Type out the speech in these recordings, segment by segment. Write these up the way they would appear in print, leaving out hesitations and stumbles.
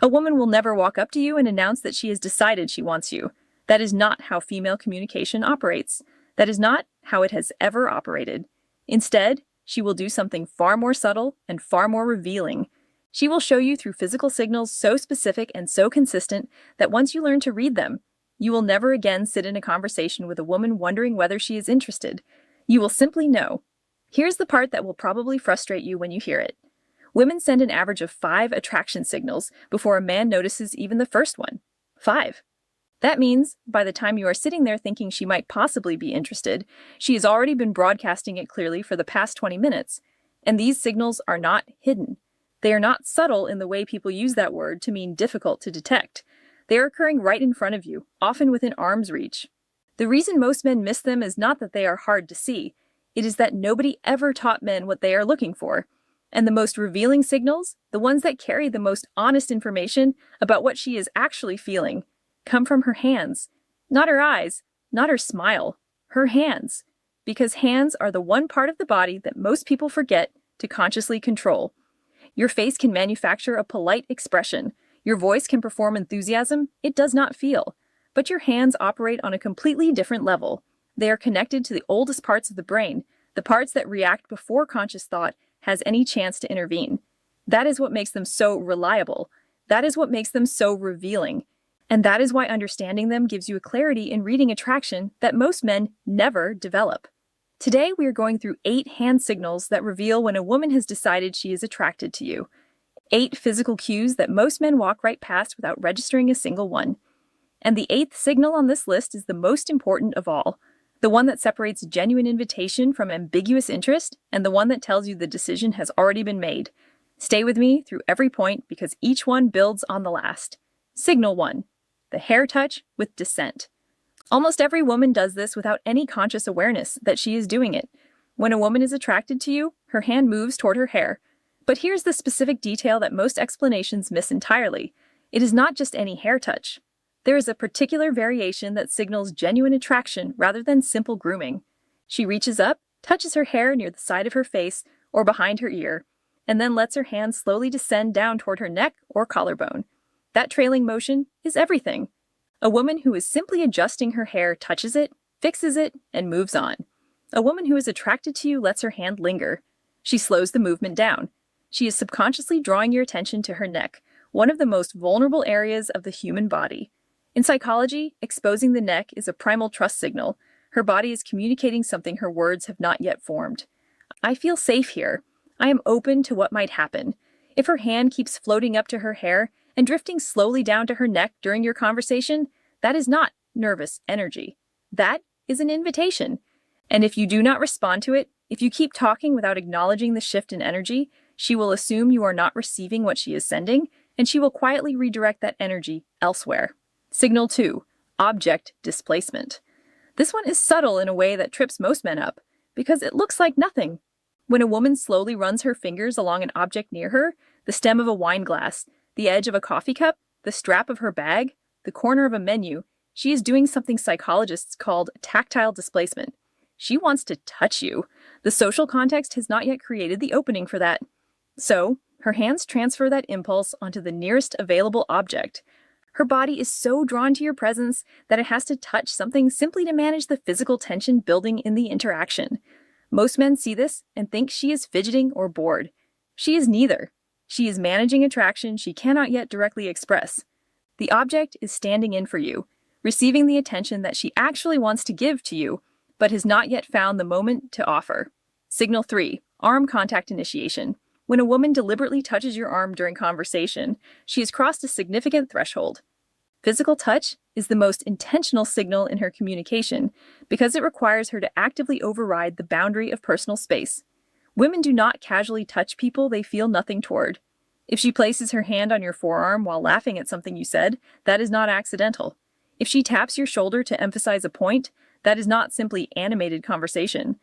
A woman will never walk up to you and announce that she has decided she wants you. That is not how female communication operates. That is not how it has ever operated. Instead, she will do something far more subtle and far more revealing. She will show you through physical signals so specific and so consistent that once you learn to read them, you will never again sit in a conversation with a woman wondering whether she is interested. You will simply know. Here's the part that will probably frustrate you when you hear it. Women send an average of 5 attraction signals before a man notices even the first one. 5. That means, by the time you are sitting there thinking she might possibly be interested, she has already been broadcasting it clearly for the past 20 minutes. And these signals are not hidden. They are not subtle in the way people use that word to mean difficult to detect. They are occurring right in front of you, often within arm's reach. The reason most men miss them is not that they are hard to see. It is that nobody ever taught men what they are looking for. And the most revealing signals, the ones that carry the most honest information about what she is actually feeling, come from her hands. Not her eyes, not her smile, her hands. Because hands are the one part of the body that most people forget to consciously control. Your face can manufacture a polite expression. Your voice can perform enthusiasm it does not feel. But your hands operate on a completely different level. They are connected to the oldest parts of the brain, the parts that react before conscious thought has any chance to intervene. That is what makes them so reliable. That is what makes them so revealing. And that is why understanding them gives you a clarity in reading attraction that most men never develop. Today, we are going through 8 hand signals that reveal when a woman has decided she is attracted to you. 8 physical cues that most men walk right past without registering a single one. And the 8th signal on this list is the most important of all. The one that separates genuine invitation from ambiguous interest, and the one that tells you the decision has already been made. Stay with me through every point because each one builds on the last. Signal 1. The hair touch with dissent. Almost every woman does this without any conscious awareness that she is doing it. When a woman is attracted to you, her hand moves toward her hair. But here's the specific detail that most explanations miss entirely. It is not just any hair touch. There is a particular variation that signals genuine attraction rather than simple grooming. She reaches up, touches her hair near the side of her face or behind her ear, and then lets her hand slowly descend down toward her neck or collarbone. That trailing motion is everything. A woman who is simply adjusting her hair touches it, fixes it, and moves on. A woman who is attracted to you lets her hand linger. She slows the movement down. She is subconsciously drawing your attention to her neck, one of the most vulnerable areas of the human body. In psychology, exposing the neck is a primal trust signal. Her body is communicating something her words have not yet formed. I feel safe here. I am open to what might happen. If her hand keeps floating up to her hair and drifting slowly down to her neck during your conversation, that is not nervous energy. That is an invitation. And if you do not respond to it, if you keep talking without acknowledging the shift in energy, she will assume you are not receiving what she is sending, and she will quietly redirect that energy elsewhere. Signal 2. Object displacement. This one is subtle in a way that trips most men up, because it looks like nothing. When a woman slowly runs her fingers along an object near her, the stem of a wine glass, the edge of a coffee cup, the strap of her bag, the corner of a menu, she is doing something psychologists called tactile displacement. She wants to touch you. The social context has not yet created the opening for that. So, her hands transfer that impulse onto the nearest available object. Her body is so drawn to your presence that it has to touch something simply to manage the physical tension building in the interaction. Most men see this and think she is fidgeting or bored. She is neither. She is managing attraction she cannot yet directly express. The object is standing in for you, receiving the attention that she actually wants to give to you, but has not yet found the moment to offer. Signal 3. Arm contact initiation. When a woman deliberately touches your arm during conversation, she has crossed a significant threshold. Physical touch is the most intentional signal in her communication because it requires her to actively override the boundary of personal space. Women do not casually touch people they feel nothing toward. If she places her hand on your forearm while laughing at something you said, that is not accidental. If she taps your shoulder to emphasize a point, that is not simply animated conversation.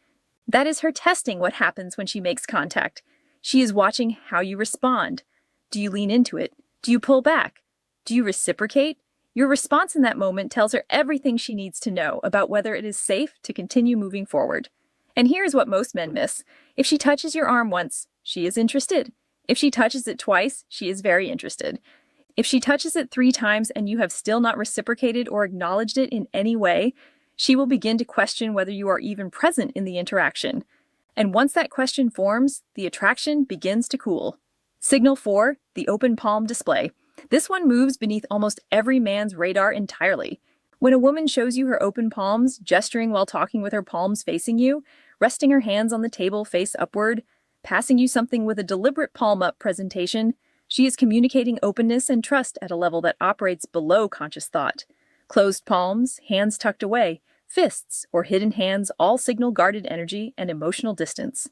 That is her testing what happens when she makes contact. She is watching how you respond. Do you lean into it? Do you pull back? Do you reciprocate? Your response in that moment tells her everything she needs to know about whether it is safe to continue moving forward. And here's what most men miss. If she touches your arm once, she is interested. If she touches it twice, she is very interested. If she touches it 3 times and you have still not reciprocated or acknowledged it in any way, she will begin to question whether you are even present in the interaction. And once that question forms, the attraction begins to cool. Signal 4, the open palm display. This one moves beneath almost every man's radar entirely. When a woman shows you her open palms, gesturing while talking with her palms facing you, resting her hands on the table face upward, passing you something with a deliberate palm-up presentation, she is communicating openness and trust at a level that operates below conscious thought. Closed palms, hands tucked away, fists, or hidden hands all signal guarded energy and emotional distance.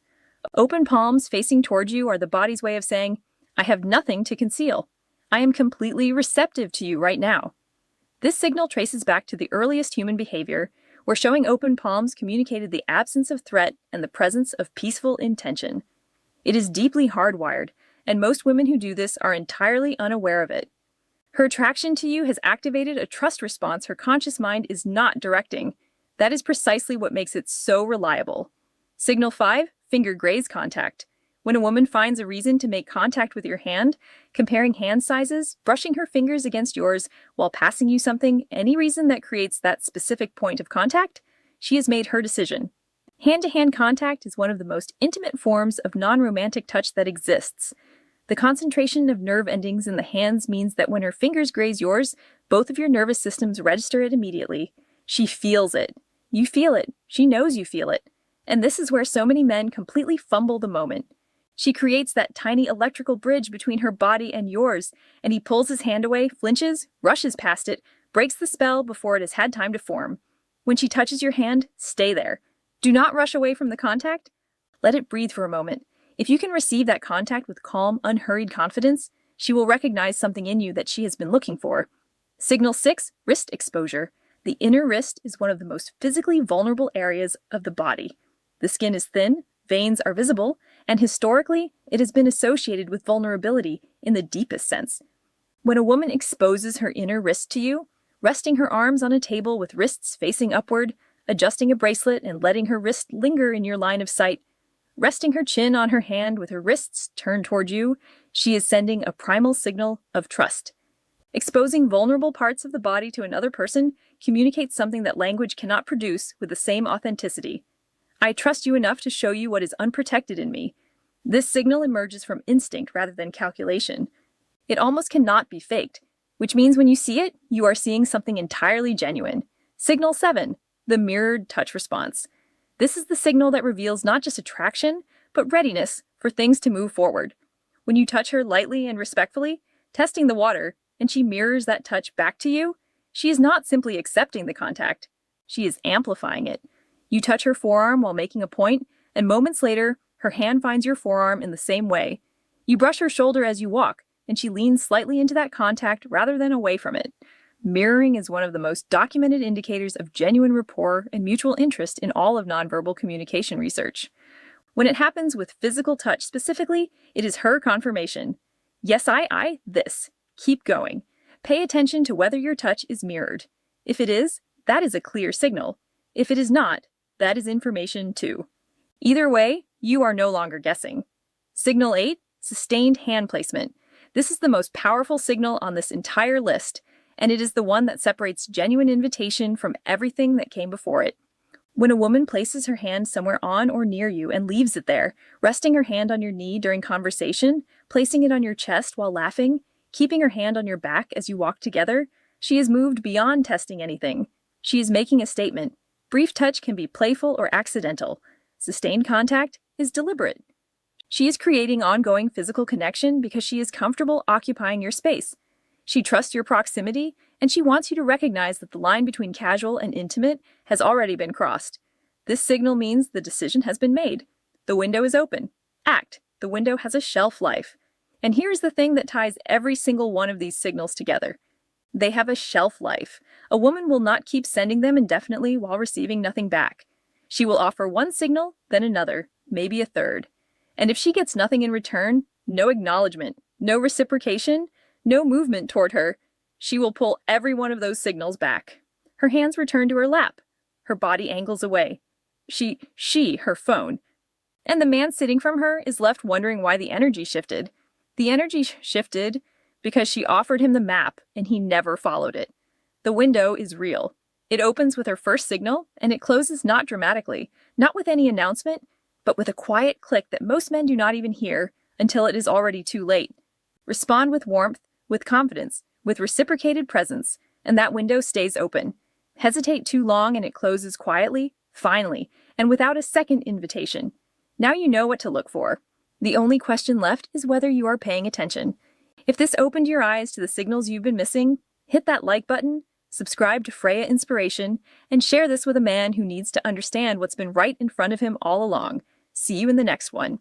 Open palms facing toward you are the body's way of saying, I have nothing to conceal. I am completely receptive to you right now. This signal traces back to the earliest human behavior, where showing open palms communicated the absence of threat and the presence of peaceful intention. It is deeply hardwired, and most women who do this are entirely unaware of it. Her attraction to you has activated a trust response her conscious mind is not directing. That is precisely what makes it so reliable. Signal 5, finger graze contact. When a woman finds a reason to make contact with your hand, comparing hand sizes, brushing her fingers against yours while passing you something, any reason that creates that specific point of contact, she has made her decision. Hand-to-hand contact is one of the most intimate forms of non-romantic touch that exists. The concentration of nerve endings in the hands means that when her fingers graze yours, both of your nervous systems register it immediately. She feels it. You feel it. She knows you feel it. And this is where so many men completely fumble the moment. She creates that tiny electrical bridge between her body and yours, and he pulls his hand away, flinches, rushes past it, breaks the spell before it has had time to form. When she touches your hand, stay there. Do not rush away from the contact. Let it breathe for a moment. If you can receive that contact with calm, unhurried confidence, she will recognize something in you that she has been looking for. Signal 6, wrist exposure. The inner wrist is one of the most physically vulnerable areas of the body. The skin is thin, veins are visible, and historically, it has been associated with vulnerability in the deepest sense. When a woman exposes her inner wrist to you, resting her arms on a table with wrists facing upward, adjusting a bracelet and letting her wrist linger in your line of sight, resting her chin on her hand with her wrists turned toward you, she is sending a primal signal of trust. Exposing vulnerable parts of the body to another person communicates something that language cannot produce with the same authenticity. I trust you enough to show you what is unprotected in me. This signal emerges from instinct rather than calculation. It almost cannot be faked, which means when you see it, you are seeing something entirely genuine. Signal 7, the mirrored touch response. This is the signal that reveals not just attraction, but readiness for things to move forward. When you touch her lightly and respectfully, testing the water, and she mirrors that touch back to you, she is not simply accepting the contact. She is amplifying it. You touch her forearm while making a point, and moments later, her hand finds your forearm in the same way. You brush her shoulder as you walk, and she leans slightly into that contact rather than away from it. Mirroring is one of the most documented indicators of genuine rapport and mutual interest in all of nonverbal communication research. When it happens with physical touch specifically, it is her confirmation. Yes, this. Keep going. Pay attention to whether your touch is mirrored. If it is, that is a clear signal. If it is not, that is information too. Either way, you are no longer guessing. Signal 8, sustained hand placement. This is the most powerful signal on this entire list, and it is the one that separates genuine invitation from everything that came before it. When a woman places her hand somewhere on or near you and leaves it there, resting her hand on your knee during conversation, placing it on your chest while laughing, keeping her hand on your back as you walk together, she has moved beyond testing anything. She is making a statement. Brief touch can be playful or accidental. Sustained contact is deliberate. She is creating ongoing physical connection because she is comfortable occupying your space. She trusts your proximity, and she wants you to recognize that the line between casual and intimate has already been crossed. This signal means the decision has been made. The window is open. Act. The window has a shelf life. And here's the thing that ties every single one of these signals together. They have a shelf life. A woman will not keep sending them indefinitely while receiving nothing back. She will offer one signal, then another, maybe a third. And if she gets nothing in return, no acknowledgement, no reciprocation, no movement toward her, she will pull every one of those signals back. Her hands return to her lap. Her body angles away. Her phone. And the man sitting from her is left wondering why the energy shifted. The energy shifted because she offered him the map and he never followed it. The window is real. It opens with her first signal, and it closes not dramatically, not with any announcement, but with a quiet click that most men do not even hear until it is already too late. Respond with warmth, with confidence, with reciprocated presence, and that window stays open. Hesitate too long and it closes quietly, finally, and without a second invitation. Now you know what to look for. The only question left is whether you are paying attention. If this opened your eyes to the signals you've been missing, hit that like button, subscribe to Freya Inspiration, and share this with a man who needs to understand what's been right in front of him all along. See you in the next one.